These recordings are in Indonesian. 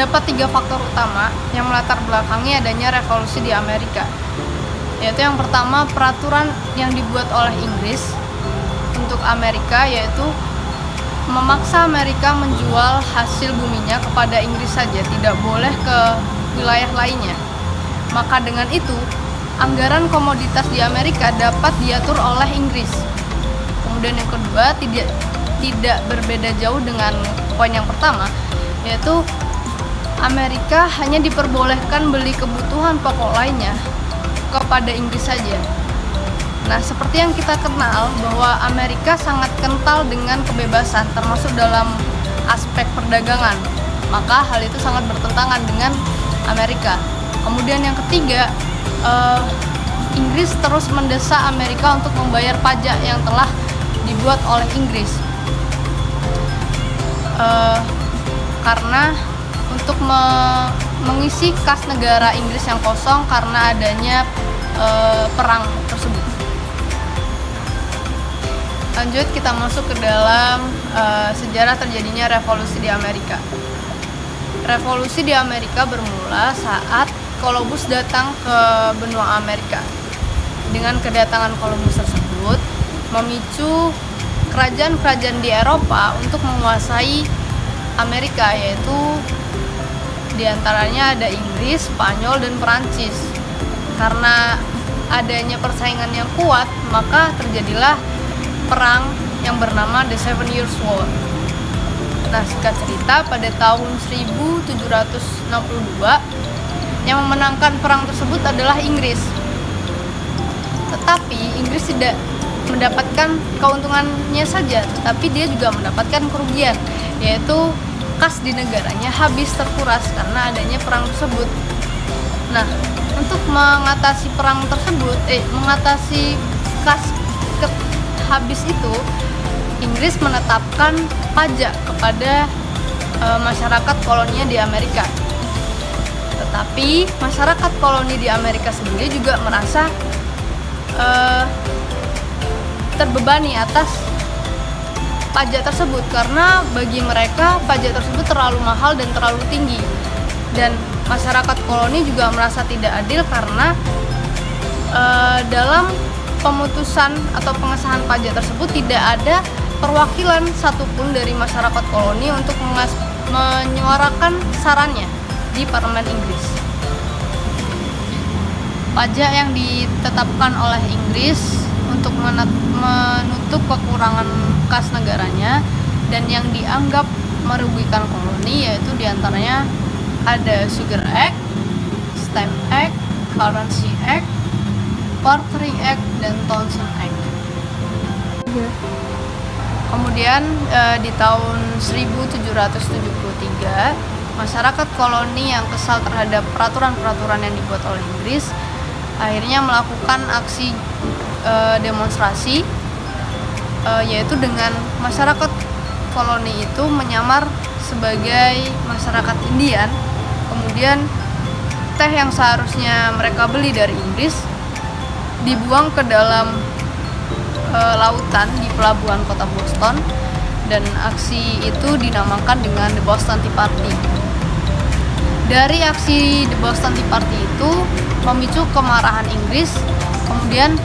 terdapat 3 faktor utama yang melatar belakangi adanya revolusi di Amerika. Yaitu yang pertama, peraturan yang dibuat oleh Inggris untuk Amerika, yaitu memaksa Amerika menjual hasil buminya kepada Inggris saja, tidak boleh ke wilayah lainnya. Maka dengan itu, anggaran komoditas di Amerika dapat diatur oleh Inggris. Kemudian yang kedua, tidak berbeda jauh dengan poin yang pertama, yaitu Amerika hanya diperbolehkan beli kebutuhan pokok lainnya kepada Inggris saja. Nah, seperti yang kita kenal bahwa Amerika sangat kental dengan kebebasan, termasuk dalam aspek perdagangan. Maka hal itu sangat bertentangan dengan Amerika. Kemudian yang ketiga, Inggris terus mendesak Amerika untuk membayar pajak yang telah dibuat oleh Inggris. Karena untuk mengisi kas negara Inggris yang kosong karena adanya perang tersebut. Lanjut, kita masuk ke dalam sejarah terjadinya revolusi di Amerika. Revolusi di Amerika bermula saat Columbus datang ke benua Amerika. Dengan kedatangan Columbus tersebut memicu kerajaan-kerajaan di Eropa untuk menguasai Amerika, yaitu diantaranya ada Inggris, Spanyol, dan Perancis. Karena adanya persaingan yang kuat, maka terjadilah perang yang bernama The Seven Years' War. Nah, singkat cerita, pada tahun 1762 yang memenangkan perang tersebut adalah Inggris. Tetapi Inggris tidak mendapatkan keuntungannya saja, tetapi dia juga mendapatkan kerugian, yaitu kas di negaranya habis terkuras karena adanya perang tersebut. Nah, untuk mengatasi perang tersebut, mengatasi kas habis itu, Inggris menetapkan pajak kepada masyarakat koloninya di Amerika. Tetapi masyarakat koloni di Amerika sendiri juga merasa terbebani atas pajak tersebut, karena bagi mereka pajak tersebut terlalu mahal dan terlalu tinggi. Dan masyarakat koloni juga merasa tidak adil karena dalam pemutusan atau pengesahan pajak tersebut tidak ada perwakilan satupun dari masyarakat koloni untuk menyuarakan sarannya di parlemen Inggris. Pajak yang ditetapkan oleh Inggris untuk menutup kekurangan kas negaranya dan yang dianggap merugikan koloni, yaitu diantaranya ada Sugar Act, Stamp Act, Currency Act, Quartering Act, dan Townshend Act. Kemudian di tahun 1773, masyarakat koloni yang kesal terhadap peraturan-peraturan yang dibuat oleh Inggris akhirnya melakukan aksi demonstrasi, yaitu dengan masyarakat koloni itu menyamar sebagai masyarakat Indian. Kemudian teh yang seharusnya mereka beli dari Inggris dibuang ke dalam lautan di pelabuhan kota Boston, dan aksi itu dinamakan dengan The Boston Tea Party. Dari aksi The Boston Tea Party itu memicu kemarahan Inggris, kemudian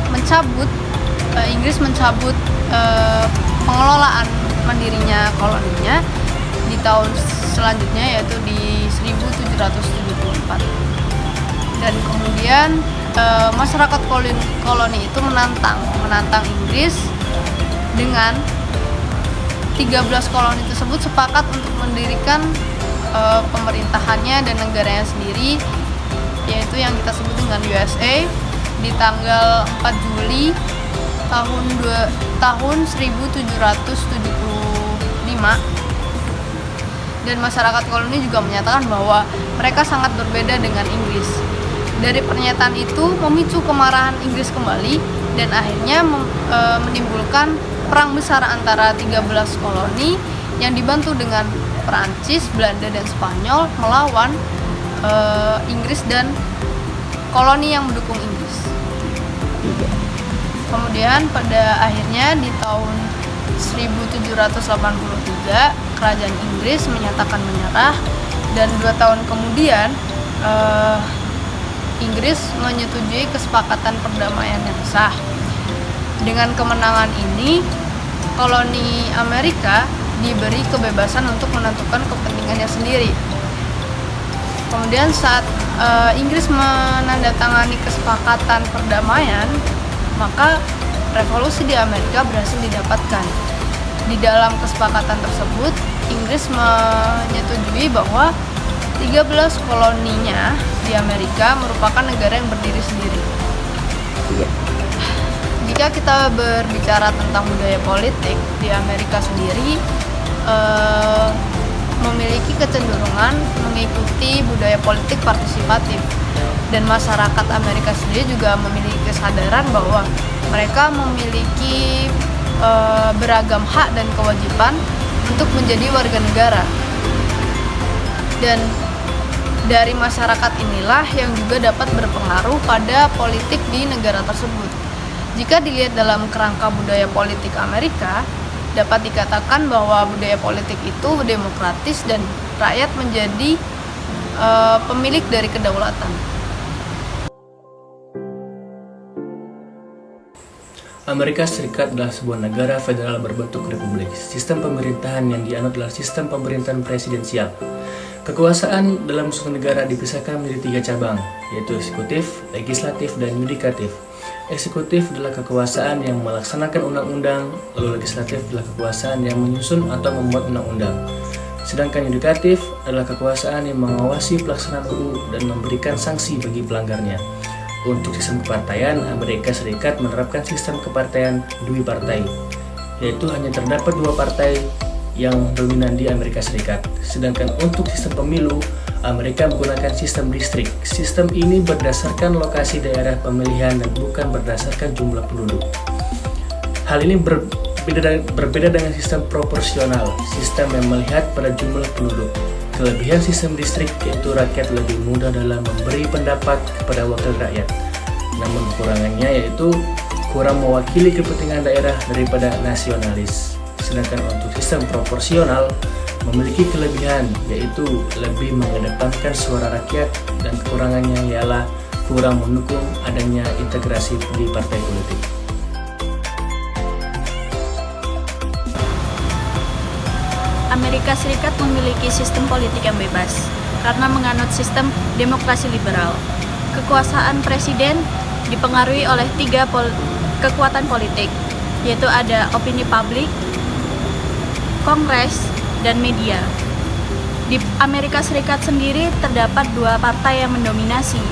Inggris mencabut pengelolaan mandirinya koloninya di tahun selanjutnya, yaitu di 1774. Dan kemudian masyarakat koloni itu menantang Inggris dengan 13 koloni tersebut sepakat untuk mendirikan pemerintahannya dan negaranya sendiri, yaitu yang kita sebut dengan USA, di tanggal 4 Juli tahun 1775. Dan masyarakat koloni juga menyatakan bahwa mereka sangat berbeda dengan Inggris. Dari pernyataan itu memicu kemarahan Inggris kembali dan akhirnya menimbulkan perang besar antara 13 koloni yang dibantu dengan Perancis, Belanda, dan Spanyol melawan Inggris dan koloni yang mendukung Inggris. Kemudian pada akhirnya di tahun 1783 kerajaan Inggris menyatakan menyerah Dan 2 tahun kemudian Inggris menyetujui kesepakatan perdamaian yang sah. Dengan kemenangan ini, koloni Amerika diberi kebebasan untuk menentukan kepentingannya sendiri. Kemudian saat Inggris menandatangani kesepakatan perdamaian, maka revolusi di Amerika berhasil didapatkan. Di dalam kesepakatan tersebut, Inggris menyetujui bahwa 13 koloninya di Amerika merupakan negara yang berdiri sendiri. Iya. Jika kita berbicara tentang budaya politik di Amerika sendiri, memiliki kecenderungan mengikuti budaya politik partisipatif, dan masyarakat Amerika sendiri juga memiliki kesadaran bahwa mereka memiliki beragam hak dan kewajiban untuk menjadi warga negara. Dan dari masyarakat inilah yang juga dapat berpengaruh pada politik di negara tersebut. Jika dilihat dalam kerangka budaya politik Amerika, dapat dikatakan bahwa budaya politik itu demokratis dan rakyat menjadi pemilik dari kedaulatan. Amerika Serikat adalah sebuah negara federal berbentuk republik. Sistem pemerintahan yang dianut adalah sistem pemerintahan presidensial. Kekuasaan dalam suatu negara dipisahkan menjadi 3 cabang, yaitu eksekutif, legislatif, dan yudikatif. Eksekutif adalah kekuasaan yang melaksanakan undang-undang, lalu legislatif adalah kekuasaan yang menyusun atau membuat undang-undang. Sedangkan yudikatif adalah kekuasaan yang mengawasi pelaksanaan UU dan memberikan sanksi bagi pelanggarnya. Untuk sistem kepartaian, Amerika Serikat menerapkan sistem kepartaian duipartai, yaitu hanya terdapat 2 partai yang dominan di Amerika Serikat. Sedangkan untuk sistem pemilu, Amerika menggunakan sistem distrik. Sistem ini berdasarkan lokasi daerah pemilihan dan bukan berdasarkan jumlah penduduk. Hal ini berbeda dengan sistem proporsional, sistem yang melihat pada jumlah penduduk. Kelebihan sistem distrik yaitu rakyat lebih mudah dalam memberi pendapat kepada wakil rakyat. Namun kekurangannya yaitu kurang mewakili kepentingan daerah daripada nasionalis. Sedangkan untuk sistem proporsional memiliki kelebihan yaitu lebih mengedepankan suara rakyat, dan kekurangannya ialah kurang mendukung adanya integrasi di partai politik. Amerika Serikat memiliki sistem politik yang bebas karena menganut sistem demokrasi liberal. Kekuasaan presiden dipengaruhi oleh 3 kekuatan politik, yaitu ada opini publik, Kongres, dan media. Di Amerika Serikat sendiri terdapat 2 partai yang mendominasi,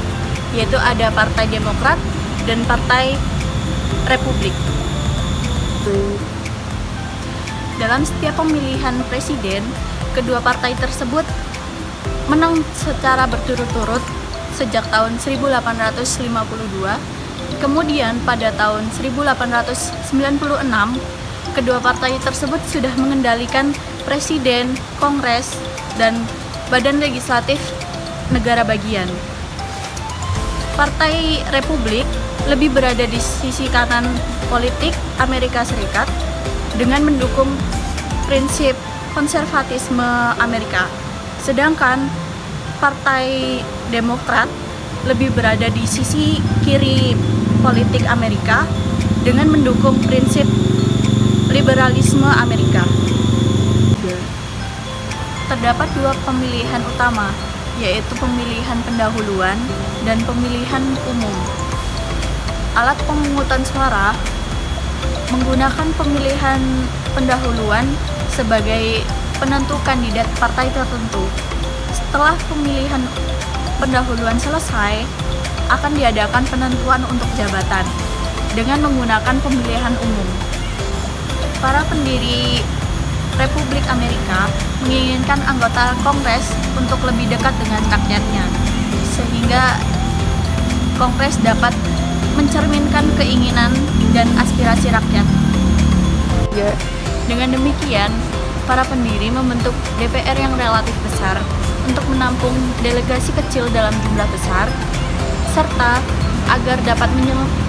yaitu ada Partai Demokrat dan Partai Republik. Dalam setiap pemilihan presiden, kedua partai tersebut menang secara berturut-turut sejak tahun 1852. Kemudian pada tahun 1896, kedua partai tersebut sudah mengendalikan presiden, kongres, dan badan legislatif negara bagian. Partai Republik lebih berada di sisi kanan politik Amerika Serikat dengan mendukung prinsip konservatisme Amerika. Sedangkan Partai Demokrat lebih berada di sisi kiri politik Amerika dengan mendukung prinsip liberalisme Amerika. Terdapat 2 pemilihan utama, yaitu pemilihan pendahuluan dan pemilihan umum. Alat pemungutan suara menggunakan pemilihan pendahuluan sebagai penentu kandidat partai tertentu. Setelah pemilihan pendahuluan selesai, akan diadakan penentuan untuk jabatan dengan menggunakan pemilihan umum. Para pendiri Republik Amerika menginginkan anggota Kongres untuk lebih dekat dengan rakyatnya, sehingga Kongres dapat mencerminkan keinginan dan aspirasi rakyat. Dengan demikian, para pendiri membentuk DPR yang relatif besar untuk menampung delegasi kecil dalam jumlah besar, serta agar dapat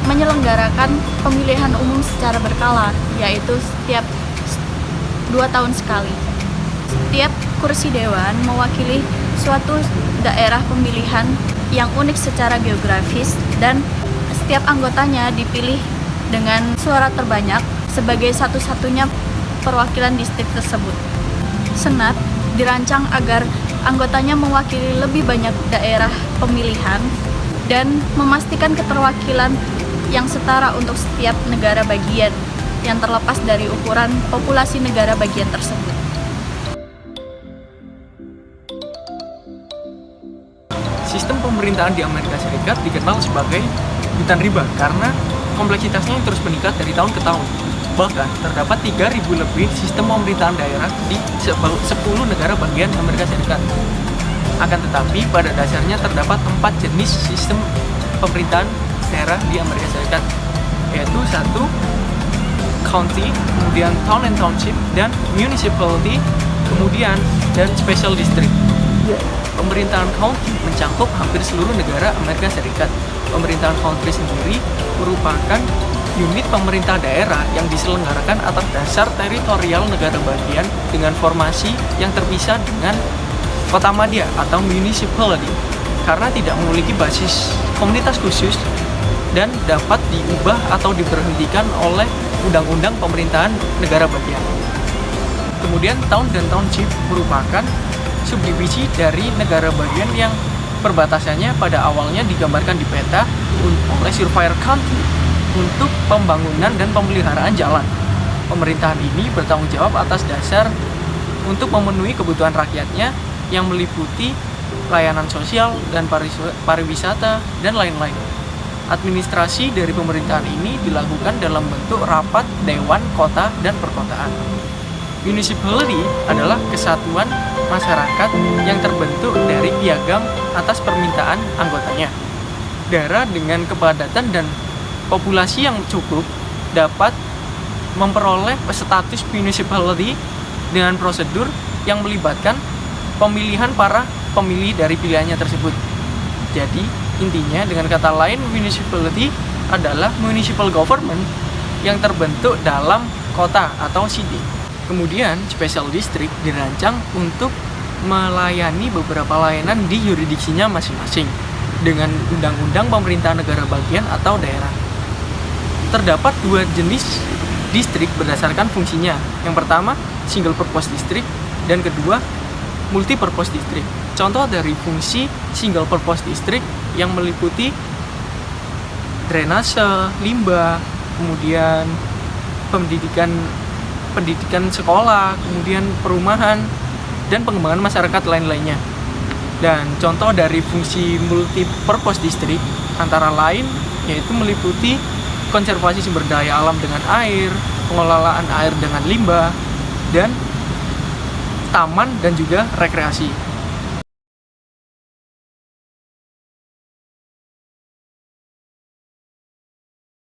menyelenggarakan pemilihan umum secara berkala, yaitu setiap 2 tahun sekali. Setiap kursi dewan mewakili suatu daerah pemilihan yang unik secara geografis dan setiap anggotanya dipilih dengan suara terbanyak sebagai satu-satunya perwakilan distrik tersebut. Senat dirancang agar anggotanya mewakili lebih banyak daerah pemilihan dan memastikan keterwakilan yang setara untuk setiap negara bagian yang terlepas dari ukuran populasi negara bagian tersebut. Sistem pemerintahan di Amerika Serikat dikenal sebagai hutan riba karena kompleksitasnya yang terus meningkat dari tahun ke tahun. Bahkan terdapat 3.000 lebih sistem pemerintahan daerah di 10 negara bagian Amerika Serikat. Akan tetapi pada dasarnya terdapat 4 jenis sistem pemerintahan daerah di Amerika Serikat, yaitu 1. County, kemudian town and township, dan municipality, kemudian dan special district. Pemerintahan county mencakup hampir seluruh negara Amerika Serikat. Pemerintahan county sendiri merupakan unit pemerintah daerah yang diselenggarakan atas dasar teritorial negara bagian dengan formasi yang terpisah dengan kota madya atau municipality karena tidak memiliki basis komunitas khusus dan dapat diubah atau diberhentikan oleh undang-undang pemerintahan negara bagian. Kemudian town dan township merupakan subdivisi dari negara bagian yang perbatasannya pada awalnya digambarkan di peta oleh surveyor county untuk pembangunan dan pemeliharaan jalan. Pemerintahan ini bertanggung jawab atas dasar untuk memenuhi kebutuhan rakyatnya yang meliputi layanan sosial dan pariwisata dan lain-lain. Administrasi dari pemerintahan ini dilakukan dalam bentuk rapat dewan kota dan perkotaan. Municipality adalah kesatuan masyarakat yang terbentuk dari piagam atas permintaan anggotanya. Daerah dengan kepadatan dan populasi yang cukup dapat memperoleh status municipality dengan prosedur yang melibatkan pemilihan para pemilih dari pilihannya tersebut. Jadi, intinya dengan kata lain, municipality adalah municipal government yang terbentuk dalam kota atau city. Kemudian, special district dirancang untuk melayani beberapa layanan di yuridiksinya masing-masing dengan undang-undang pemerintahan negara bagian atau daerah. Terdapat 2 jenis distrik berdasarkan fungsinya. Yang pertama, single purpose district, dan kedua, multi purpose district. Contoh dari fungsi single purpose district yang meliputi drainase, limbah, kemudian pendidikan sekolah, kemudian perumahan, dan pengembangan masyarakat lain-lainnya. Dan contoh dari fungsi multi-purpose district antara lain yaitu meliputi konservasi sumber daya alam dengan air, pengelolaan air dengan limbah, dan taman dan juga rekreasi.